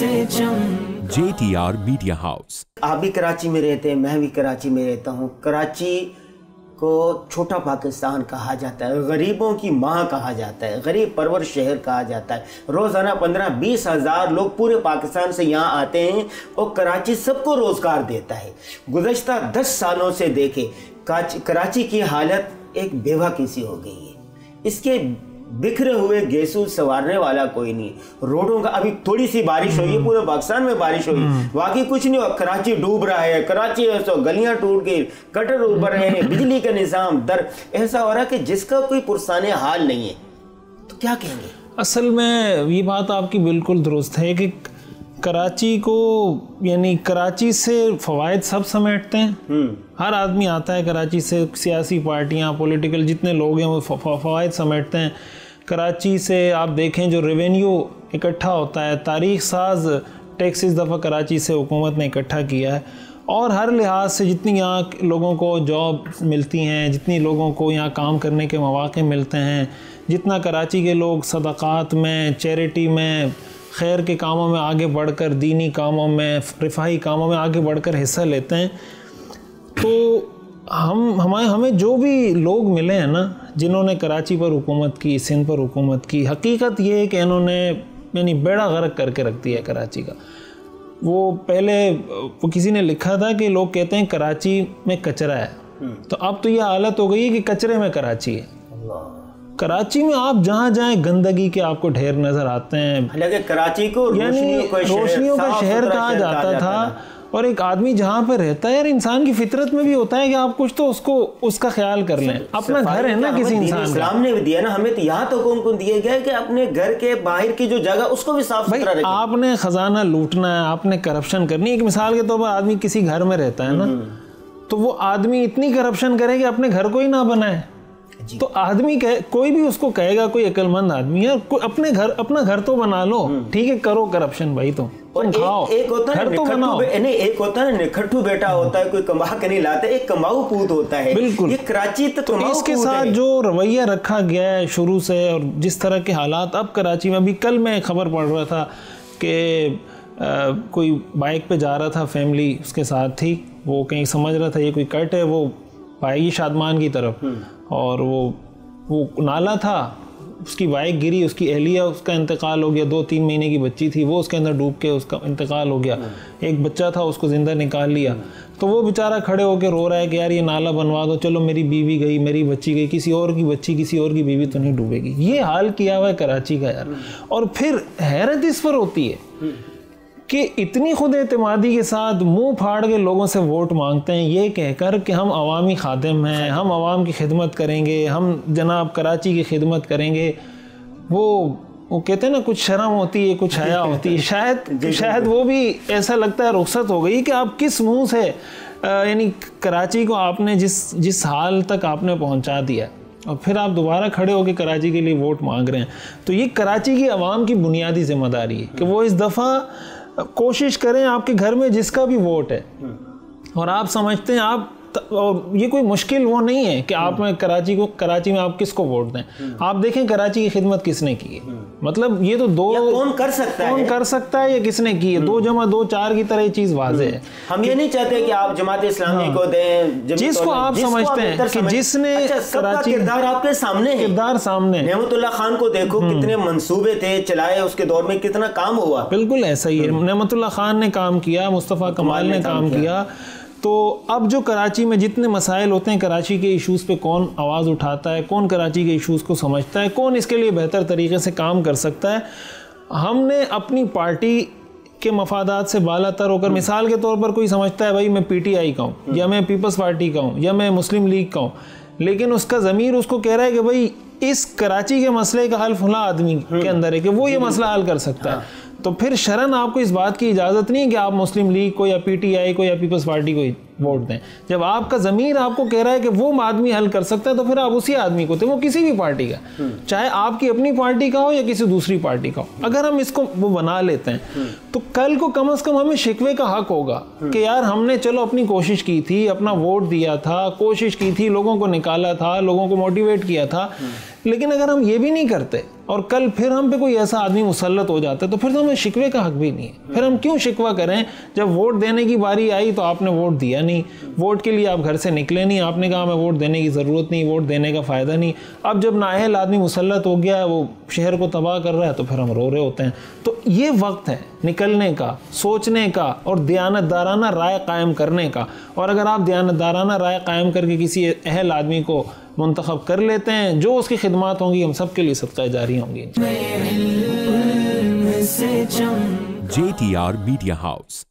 से JTR media house. आप भी कराची में रहते हैं, मैं भी कराची में रहता हूँ। कराची को छोटा पाकिस्तान कहा जाता है, गरीबों की माँ कहा जाता है, गरीब परवर शहर कहा जाता है। रोज़ाना 15-20 हज़ार लोग पूरे पाकिस्तान से यहाँ आते हैं और कराची सबको रोज़गार देता है। गुज़श्ता 10 सालों से देखें कराची की हालत एक बेवाकी सी हो गई है। इसके बिखरे हुए गेसू संवारने वाला कोई नहीं। रोडों का अभी थोड़ी सी बारिश हुई है, पूरे पाकिस्तान में बारिश हुई, बाकी कुछ नहीं हो। कराची डूब रहा है, कराची तो गलियां टूट गई, कटर उबर रहे हैं, बिजली का निज़ाम दर ऐसा हो रहा है कि जिसका कोई पुरसाने हाल नहीं है। तो क्या कहेंगे? असल में ये बात आपकी बिल्कुल दुरुस्त है कि कराची को, यानी कराची से फ़वाइद सब समेटते हैं। हर आदमी आता है कराची से, सियासी पार्टियां, पॉलिटिकल जितने लोग हैं वो फ़वाइद समेटते हैं। कराची से आप देखें जो रेवेन्यू इकट्ठा होता है, तारीख साज टैक्स इस दफ़ा कराची से हुकूमत ने इकट्ठा किया है। और हर लिहाज से जितनी यहाँ लोगों को जॉब मिलती हैं, जितनी लोगों को यहाँ काम करने के मौक़े मिलते हैं, जितना कराची के लोग सदक़ात में, चैरिटी में, खैर के कामों में आगे बढ़कर, दीनी कामों में, रिफाही कामों में आगे बढ़कर हिस्सा लेते हैं, तो हमें जो भी लोग मिले हैं ना, जिन्होंने कराची पर हुकूमत की, सिंध पर हुकूमत की, हकीकत ये है कि इन्होंने यानी बेड़ा गर्क करके रख दिया है कराची का। वो पहले वो किसी ने लिखा था कि लोग कहते हैं कराची में कचरा है, तो अब तो ये हालत हो गई है कि कचरे में कराची है। कराची में आप जहाँ जाएं गंदगी के आपको ढेर नजर आते हैं। हालांकि कराची को रोशनियों का शहर कहा जाता था। और एक आदमी जहाँ पर रहता है, यार इंसान की फितरत में भी होता है कि आप कुछ तो उसका ख्याल कर लें। अपना घर है ना किसी इंसान का। इस्लाम ने भी दिया ना हमें, तो यहाँ तो कौन दिया गया है कि अपने घर के बाहर की जो जगह उसको भी साफ सुथरा रखें। आपने खजाना लूटना है, आपने करप्शन करनी है। एक मिसाल के तौर पर आदमी किसी घर में रहता है ना, तो वो आदमी इतनी करप्शन करे कि अपने घर को ही ना बनाए। तो आदमी कोई भी उसको कहेगा, कोई अक्लमंद आदमी है, अपना घर तो बना लो, ठीक है, करो करप्शन भाई, तुम खाओ, एक होता है तो बनाओ। नहीं, एक होता है निखट्टू बेटा होता है, कोई कमा के नहीं लाता, एक कमाऊ पूत होता है। बिल्कुल, ये कराची तो इसके साथ जो रवैया रखा गया है शुरू से, और जिस तरह के हालात अब कराची में, अभी कल मैं खबर पढ़ रहा था कि कोई बाइक पे जा रहा था, फैमिली उसके साथ थी, वो कहीं समझ रहा था ये कोई कट है, वो पाएगी शादमान की तरफ, और वो नाला था, उसकी बाइक गिरी, उसकी एहलिया, उसका इंतकाल हो गया। 2-3 महीने की बच्ची थी, वो उसके अंदर डूब के उसका इंतकाल हो गया। एक बच्चा था, उसको ज़िंदा निकाल लिया। तो वो बेचारा खड़े होकर रो रहा है कि यार ये नाला बनवा दो, चलो मेरी बीवी गई, मेरी बच्ची गई, किसी और की बच्ची, किसी और की बीवी तो नहीं डूबेगी। ये हाल किया हुआ है कराची का यार। और फिर हैरत इस पर होती है कि इतनी खुद एतमादी के साथ मुंह फाड़ के लोगों से वोट मांगते हैं, ये कहकर कि हम अवामी खादिम हैं, हम अवाम की खिदमत करेंगे, हम जनाब कराची की खिदमत करेंगे। वो कहते हैं ना, कुछ शर्म होती है, कुछ हया होती है। शायद वो भी ऐसा लगता है रुखसत हो गई कि आप किस मुंह से, यानी कराची को आपने जिस हाल तक आपने पहुंचा दिया, और फिर आप दोबारा खड़े होकर कराची के लिए वोट मांग रहे हैं। तो ये कराची की आवाम की बुनियादी जिम्मेदारी है कि वो इस दफ़ा कोशिश करें, आपके घर में जिसका भी वोट है और आप समझते हैं आप, और ये कोई मुश्किल वो नहीं है कि आप में कराची में आप किसको वोट दें। आप देखें कराची की खिदमत किसने की है, मतलब ये तो कौन कर सकता है, ये किसने की है। 2 + 2 4 की तरह ये चीज़ वाज़े है। हम ये नहीं चाहते कि आप जमात इस्लामी को दें, जिसको आप समझते हैं कि जिसने कराची, किरदार आपके सामने है, किरदार सामने। नेमतुल्लाह खान को देखो, कितने मंसूबे थे चलाए, उसके दौर में कितना काम हुआ। बिल्कुल ऐसा ही है, नेमतुल्लाह खान ने काम किया, मुस्तफ़ा कमाल ने काम किया। तो अब जो कराची में जितने मसाइल होते हैं, कराची के इश्यूज़ पे कौन आवाज़ उठाता है, कौन कराची के इश्यूज़ को समझता है, कौन इसके लिए बेहतर तरीके से काम कर सकता है। हमने अपनी पार्टी के मफादात से बालातर होकर, मिसाल के तौर पर कोई समझता है भाई मैं PTI का हूँ, या मैं पीपल्स पार्टी का हूँ, या मैं मुस्लिम लीग का हूँ, लेकिन उसका ज़मीर उसको कह रहा है कि भाई इस कराची के मसले का हल फला आदमी के अंदर है कि वो ये मसला हल कर सकता है। तो फिर शरन आपको इस बात की इजाज़त नहीं है कि आप मुस्लिम लीग को या PTI को या पीपल्स पार्टी को वोट दें। जब आपका ज़मीर आपको कह रहा है कि वो आदमी हल कर सकता है, तो फिर आप उसी आदमी को दें, वो किसी भी पार्टी का, चाहे आपकी अपनी पार्टी का हो या किसी दूसरी पार्टी का हो। अगर हम इसको वो बना लेते हैं तो कल को कम से कम हमें शिकवे का हक होगा कि यार हमने चलो अपनी कोशिश की थी, अपना वोट दिया था, कोशिश की थी, लोगों को निकाला था, लोगों को मोटिवेट किया था, लेकिन अगर हम ये भी नहीं करते और कल फिर हम पे कोई ऐसा आदमी मुसल्लत हो जाता है तो फिर तो हमें शिकवे का हक भी नहीं है। फिर हम क्यों शिकवा करें? जब वोट देने की बारी आई तो आपने वोट दिया नहीं, वोट के लिए आप घर से निकले नहीं, आपने कहा हमें वोट देने की ज़रूरत नहीं, वोट देने का फ़ायदा नहीं। अब जब नाअहल आदमी मुसल्लत हो गया है, वो शहर को तबाह कर रहा है, तो फिर हम रो रहे होते हैं। तो ये वक्त है निकलने का, सोचने का और दयानतदाराना राय कायम करने का। और अगर आप दयानतदाराना राय कायम करके किसी अहल आदमी को मुंतखब कर लेते हैं, जो उसकी खिदमत होंगी हम सब के लिए सदका जारी होंगी। JTR Media House।